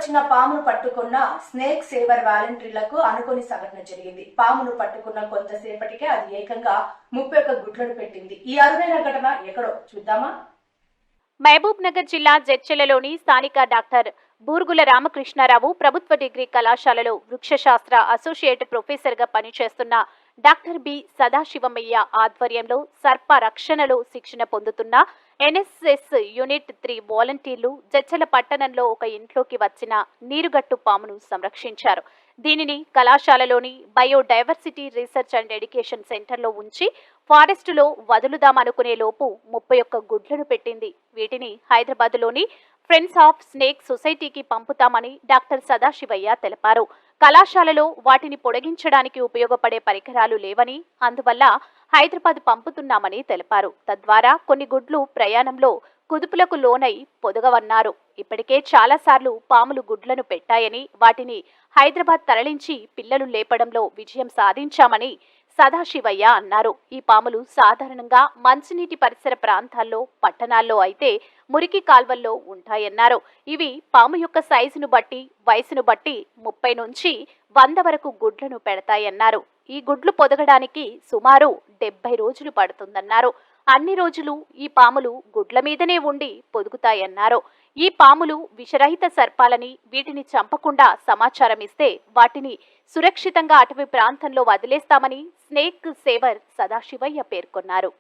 వచ్చిన పామును పట్టుకున్న స్నేక్ సేవర్ వాలంటీర్లకు అనుకోని సంఘటన జరిగింది. పామును పట్టుకున్న కొంతసేపటికే అది ఏకంగా 31 గుడ్లను పెట్టింది. ఈ అరుదైన ఘటన ఎక్కడో చూద్దామా. మహబూబ్ నగర్ జిల్లా జడ్చెలలోని స్థానిక డాక్టర్ బూర్గుల రామకృష్ణారావు ప్రభుత్వ డిగ్రీ కళాశాలలో వృక్షశాస్త్ర అసోసియేట్ ప్రొఫెసర్గా పనిచేస్తున్న డాక్టర్ బి సదాశివమయ్య ఆధ్వర్యంలో సర్ప రక్షణలో శిక్షణ పొందుతున్న ఎన్ఎస్ఎస్ యూనిట్ 3 వాలంటీర్లు జడ్చెల పట్టణంలో ఒక ఇంట్లోకి వచ్చిన నీరుగట్టు పామును సంరక్షించారు. దీనిని కళాశాలలోని బయోడైవర్సిటీ రీసెర్చ్ అండ్ ఎడ్యుకేషన్ సెంటర్లో ఉంచి ఫారెస్టులో వదులుదామనుకునే లోపు 31 గుడ్లను పెట్టింది. వీటిని హైదరాబాద్లోని ఫ్రెండ్స్ ఆఫ్ స్నేక్ సొసైటీకి పంపుతామని డాక్టర్ సదాశివయ్య తెలిపారు. కళాశాలలో వాటిని పొడిగించడానికి ఉపయోగపడే పరికరాలు లేవని, అందువల్ల హైదరాబాద్ పంపుతున్నామని తెలిపారు. తద్వారా కొన్ని గుడ్లు ప్రయాణంలో కుదుపులకు లోనై పొదగవన్నారు. ఇప్పటికే చాలాసార్లు పాములు గుడ్లను పెట్టాయని, వాటిని హైదరాబాద్ తరలించి పిల్లలు లేపడంలో విజయం సాధించామని సదాశివయ్య అన్నారు. ఈ పాములు సాధారణంగా మంచినీటి పరిసర ప్రాంతాల్లో, పట్టణాల్లో అయితే మురికి కాల్వల్లో ఉంటాయన్నారు. ఇవి పాము యొక్క సైజును బట్టి, వయసును బట్టి 30 నుంచి 100 వరకు గుడ్లను పెడతాయన్నారు. ఈ గుడ్లు పొదగడానికి సుమారు 70 రోజులు పడుతుందన్నారు. అన్ని రోజులు ఈ పాములు గుడ్ల మీదనే ఉండి పొదుగుతాయన్నారు. ఈ పాములు విషరహిత సర్పాలని, వీటిని చంపకుండా సమాచారం ఇస్తే వాటిని సురక్షితంగా అటవీ ప్రాంతంలో వదిలేస్తామని స్నేక్ సేవర్ సదాశివయ్య పేర్కొన్నారు.